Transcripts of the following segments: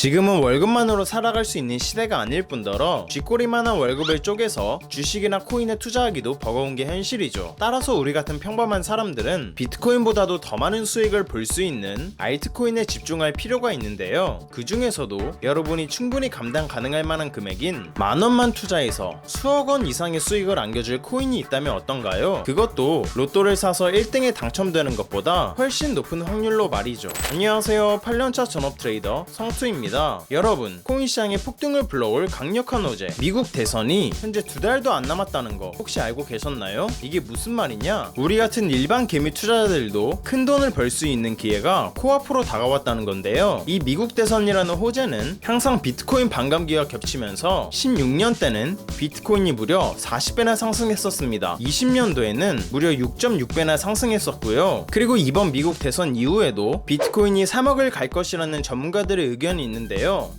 지금은 월급만으로 살아갈 수 있는 시대가 아닐 뿐더러 쥐꼬리만한 월급을 쪼개서 주식이나 코인에 투자하기도 버거운 게 현실이죠. 따라서 우리 같은 평범한 사람들은 비트코인보다도 더 많은 수익을 볼 수 있는 알트코인에 집중할 필요가 있는데요. 그 중에서도 여러분이 충분히 감당 가능할 만한 금액인 만원만 투자해서 수억 원 이상의 수익을 안겨줄 코인이 있다면 어떤가요? 그것도 로또를 사서 1등에 당첨되는 것보다 훨씬 높은 확률로 말이죠. 안녕하세요, 8년차 전업 트레이더 성투입니다. 여러분, 코인 시장에 폭등을 불러올 강력한 호재 미국 대선이 현재 2달도 안 남았다는 거 혹시 알고 계셨나요? 이게 무슨 말이냐? 우리 같은 일반 개미 투자자들도 큰 돈을 벌 수 있는 기회가 코앞으로 다가왔다는 건데요. 이 미국 대선이라는 호재는 항상 비트코인 반감기와 겹치면서 16년 때는 비트코인이 무려 40배나 상승했었습니다. 20년도에는 무려 6.6배나 상승했었고요. 그리고 이번 미국 대선 이후에도 비트코인이 3억을 갈 것이라는 전문가들의 의견이 있는데요.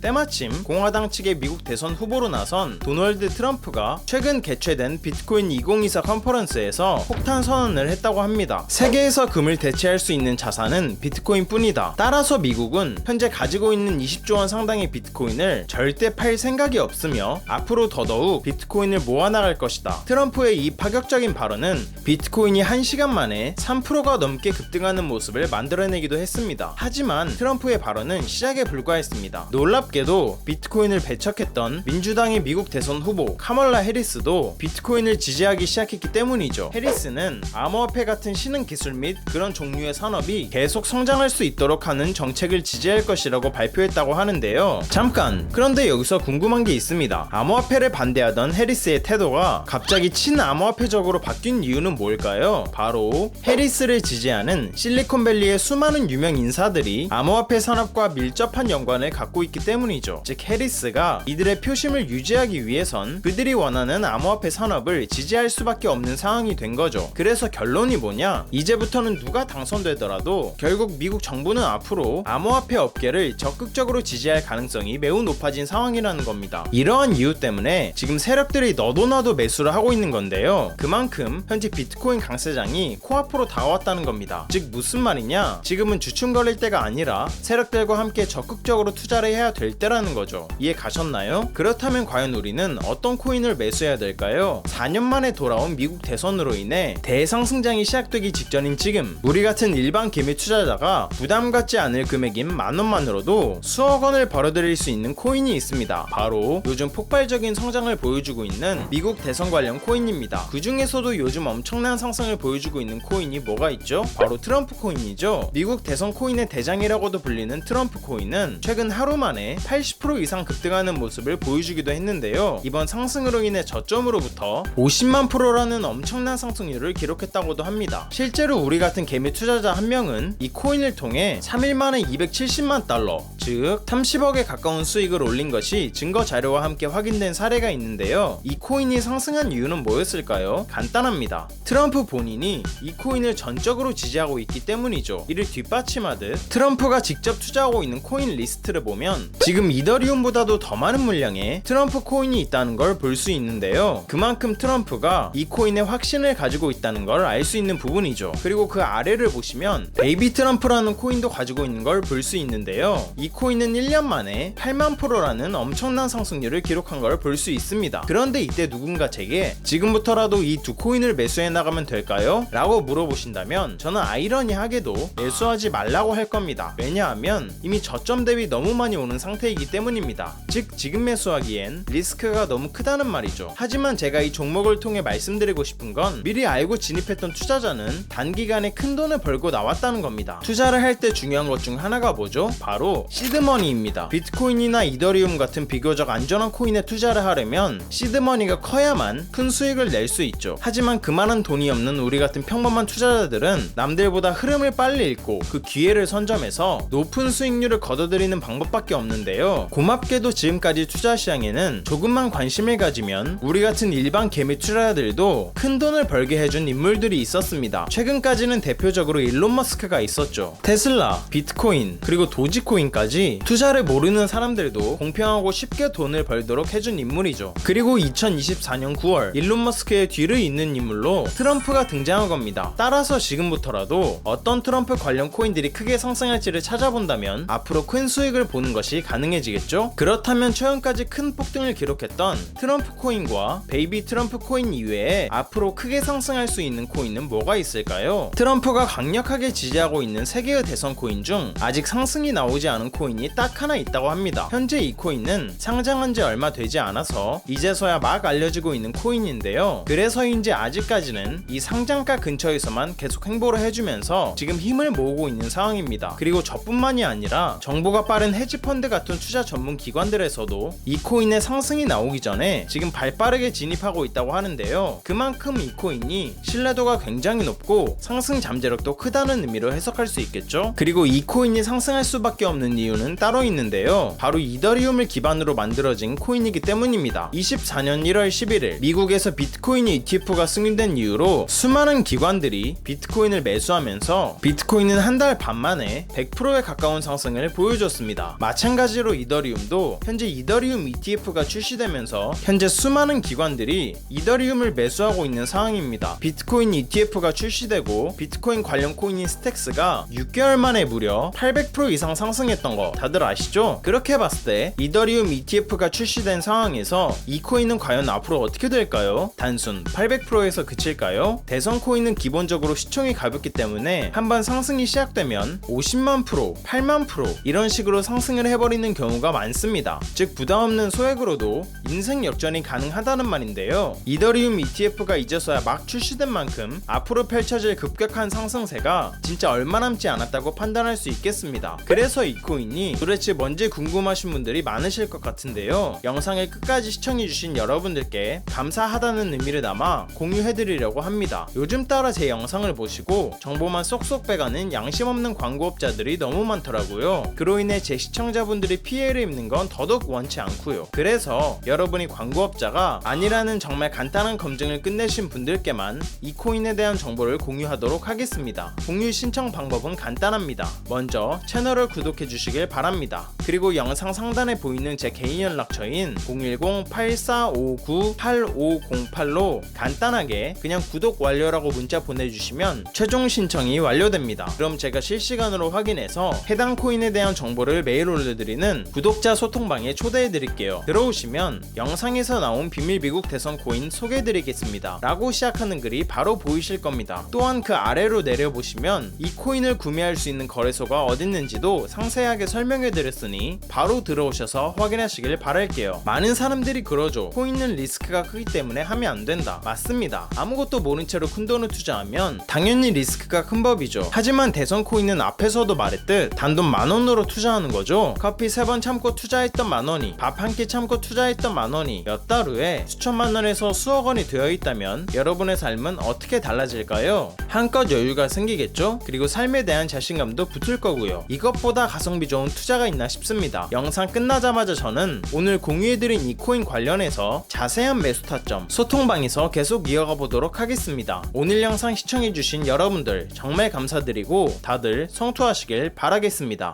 때마침 공화당 측의 미국 대선 후보로 나선 도널드 트럼프가 최근 개최된 비트코인 2024 컨퍼런스에서 폭탄 선언을 했다고 합니다. 세계에서 금을 대체할 수 있는 자산은 비트코인 뿐이다. 따라서 미국은 현재 가지고 있는 20조 원 상당의 비트코인을 절대 팔 생각이 없으며 앞으로 더더욱 비트코인을 모아나갈 것이다. 트럼프의 이 파격적인 발언은 비트코인이 1시간 만에 3%가 넘게 급등하는 모습을 만들어내기도 했습니다. 하지만 트럼프의 발언은 시작에 불과했습니다. 놀랍게도 비트코인을 배척했던 민주당의 미국 대선 후보 카멀라 해리스도 비트코인을 지지하기 시작했기 때문이죠. 해리스는 암호화폐 같은 신흥 기술 및 그런 종류의 산업이 계속 성장할 수 있도록 하는 정책을 지지할 것이라고 발표했다고 하는데요. 잠깐, 그런데 여기서 궁금한 게 있습니다. 암호화폐를 반대하던 해리스의 태도가 갑자기 친암호화폐적으로 바뀐 이유는 뭘까요? 바로 해리스를 지지하는 실리콘밸리의 수많은 유명 인사들이 암호화폐 산업과 밀접한 연관을 갖고 있기 때문이죠. 즉 해리스가 이들의 표심을 유지하기 위해선 그들이 원하는 암호화폐 산업을 지지할 수밖에 없는 상황이 된 거죠. 그래서 결론이 뭐냐? 이제부터는 누가 당선되더라도 결국 미국 정부는 앞으로 암호화폐 업계를 적극적으로 지지할 가능성이 매우 높아진 상황이라는 겁니다. 이러한 이유 때문에 지금 세력들이 너도나도 매수를 하고 있는 건데요. 그만큼 현재 비트코인 강세장이 코앞으로 다가왔다는 겁니다. 즉 무슨 말이냐? 지금은 주춤거릴 때가 아니라 세력들과 함께 적극적으로 투자를 해야 될 때라는 거죠. 이해 가셨나요? 그렇다면 과연 우리는 어떤 코인을 매수해야 될까요? 4년 만에 돌아온 미국 대선으로 인해 대상승장이 시작되기 직전인 지금 우리 같은 일반 개미 투자자가 부담 갖지 않을 금액인 만원만으로도 수억 원을 벌어들일 수 있는 코인이 있습니다. 바로 요즘 폭발적인 성장을 보여주고 있는 미국 대선 관련 코인입니다. 그 중에서도 요즘 엄청난 상승을 보여주고 있는 코인이 뭐가 있죠? 바로 트럼프 코인이죠. 미국 대선 코인의 대장이라고도 불리는 트럼프 코인은 최근 하루 만에 80% 이상 급등하는 모습을 보여주기도 했는데요. 이번 상승으로 인해 저점으로부터 50만 프로라는 엄청난 상승률을 기록했다고도 합니다. 실제로 우리 같은 개미 투자자 한 명은 이 코인을 통해 3일 만에 270만 달러, 즉 30억에 가까운 수익을 올린 것이 증거 자료와 함께 확인된 사례가 있는데요. 이 코인이 상승한 이유는 뭐였을까요? 간단합니다. 트럼프 본인이 이 코인을 전적으로 지지하고 있기 때문이죠. 이를 뒷받침하듯 트럼프가 직접 투자하고 있는 코인 리스트를 보면 지금 이더리움보다도 더 많은 물량의 트럼프 코인이 있다는 걸 볼 수 있는데요. 그만큼 트럼프가 이 코인에 확신을 가지고 있다는 걸 알 수 있는 부분이죠. 그리고 그 아래를 보시면 베이비 트럼프라는 코인도 가지고 있는 걸 볼 수 있는데요. 이 코인은 1년 만에 8만 프로라는 엄청난 상승률을 기록한 걸 볼 수 있습니다. 그런데 이때 누군가 제게 지금부터라도 이 두 코인을 매수해 나가면 될까요? 라고 물어보신다면 저는 아이러니하게도 매수하지 말라고 할 겁니다. 왜냐하면 이미 저점 대비 너무 많이 오는 상태이기 때문입니다. 즉 지금 매수하기엔 리스크가 너무 크다는 말이죠. 하지만 제가 이 종목을 통해 말씀드리고 싶은 건 미리 알고 진입했던 투자자는 단기간에 큰 돈을 벌고 나왔다는 겁니다. 투자를 할 때 중요한 것 중 하나가 뭐죠? 바로 시드머니입니다. 비트코인이나 이더리움 같은 비교적 안전한 코인에 투자를 하려면 시드머니가 커야만 큰 수익을 낼 수 있죠. 하지만 그만한 돈이 없는 우리 같은 평범한 투자자들은 남들보다 흐름을 빨리 읽고 그 기회를 선점해서 높은 수익률을 거둬들이는 방법밖에 없는데요. 고맙게도 지금까지 투자 시장에는 조금만 관심을 가지면 우리 같은 일반 개미 투자자들도 큰 돈을 벌게 해준 인물들이 있었습니다. 최근까지는 대표적으로 일론 머스크가 있었죠. 테슬라, 비트코인, 그리고 도지코인까지 투자를 모르는 사람들도 공평하고 쉽게 돈을 벌도록 해준 인물이죠. 그리고 2024년 9월 일론 머스크의 뒤를 잇는 인물로 트럼프가 등장한 겁니다. 따라서 지금부터라도 어떤 트럼프 관련 코인들이 크게 상승할지를 찾아본다면 앞으로 큰 수익을 보는 것이 가능해지겠죠? 그렇다면 최근까지 큰 폭등을 기록했던 트럼프 코인과 베이비 트럼프 코인 이외에 앞으로 크게 상승할 수 있는 코인은 뭐가 있을까요? 트럼프가 강력하게 지지하고 있는 세계의 대선 코인 중 아직 상승이 나오지 않은 코인이 딱 하나 있다고 합니다. 현재 이 코인은 상장한 지 얼마 되지 않아서 이제서야 막 알려지고 있는 코인인데요. 그래서인지 아직까지는 이 상장가 근처에서만 계속 행보를 해주면서 지금 힘을 모으고 있는 상황입니다. 그리고 저뿐만이 아니라 정보가 빠른 헤지펀드 같은 투자 전문 기관들에서도 이 코인의 상승이 나오기 전에 지금 발빠르게 진입하고 있다고 하는데요. 그만큼 이 코인이 신뢰도가 굉장히 높고 상승 잠재력도 크다는 의미로 해석할 수 있겠죠. 그리고 이 코인이 상승할 수밖에 없는 이유는 따로 있는데요. 바로 이더리움을 기반으로 만들어진 코인이기 때문입니다. 24년 1월 11일 미국에서 비트코인 ETF가 승인된 이후로 수많은 기관들이 비트코인을 매수하면서 비트코인은 한 달 반 만에 100%에 가까운 상승을 보여줬습니다. 마찬가지로 이더리움도 현재 이더리움 ETF가 출시되면서 현재 수많은 기관들이 이더리움을 매수하고 있는 상황입니다. 비트코인 ETF가 출시되고 비트코인 관련 코인인 스택스가 6개월 만에 무려 800% 이상 상승했던 거 다들 아시죠? 그렇게 봤을 때 이더리움 ETF가 출시된 상황에서 이 코인은 과연 앞으로 어떻게 될까요? 단순 800%에서 그칠까요? 대선 코인은 기본적으로 시총이 가볍기 때문에 한번 상승이 시작되면 50만 프로, 8만 프로 이런 식으로 상승을 해버리는 경우가 많습니다. 즉 부담없는 소액으로도 인생 역전이 가능하다는 말인데요. 이더리움 ETF가 이제서야 막 출시된 만큼 앞으로 펼쳐질 급격한 상승세가 진짜 얼마 남지 않았다고 판단할 수 있겠습니다. 그래서 이 코인이 도대체 뭔지 궁금하신 분들이 많으실 것 같은데요. 영상을 끝까지 시청해주신 여러분들께 감사하다는 의미를 담아 공유해드리려고 합니다. 요즘 따라 제 영상을 보시고 정보만 쏙쏙 빼가는 양심 없는 광고업자들이 너무 많더라고요. 그로 인해 제 시청자분들이 피해를 입는 건 더더욱 원치 않고요. 그래서 여러분이 광고업자가 아니라는 정말 간단한 검증을 끝내신 분들께만 이 코인에 대한 정보를 공유하도록 하겠습니다. 공유 신청 방법은 간단합니다. 먼저 채널을 구독해 주시길 바랍니다. 그리고 영상 상단에 보이는 제 개인 연락처인 010-8459-8508로 간단하게 그냥 구독 완료라고 문자 보내주시면 최종 신청이 완료됩니다. 그럼 제가 실시간으로 확인해서 해당 코인에 대한 정보를 매일 올려드리는 구독자 소통방에 초대해드릴게요. 들어오시면 영상에서 나온 비밀 미국 대선 코인 소개해드리겠습니다 라고 시작하는 글이 바로 보이실 겁니다. 또한 그 아래로 내려보시면 이 코인을 구매할 수 있는 거래소가 어딨는지도 상세하게 설명해드렸으니 바로 들어오셔서 확인하시길 바랄게요. 많은 사람들이 그러죠. 코인은 리스크가 크기 때문에 하면 안 된다. 맞습니다. 아무것도 모른 채로 큰돈을 투자하면 당연히 리스크가 큰 법이죠. 하지만 대선 코인은 앞에서도 말했듯 단돈 10,000원으로 투자하는 거죠. 커피 3번 참고 투자했던 만원이 밥 한 끼 참고 투자했던 만원이 몇 달 후에 수천만 원에서 수억 원이 되어 있다면 여러분의 삶은 어떻게 달라질까요? 한껏 여유가 생기겠죠? 그리고 삶에 대한 자신감도 붙을 거고요. 이것보다 가성비 좋은 투자가 있나 싶습니다. 영상 끝나자마자 저는 오늘 공유해드린 이 코인 관련해서 자세한 매수 타점 소통방에서 계속 이어가 보도록 하겠습니다. 오늘 영상 시청해주신 여러분들 정말 감사드리고 다들 성투하시길 바라겠습니다.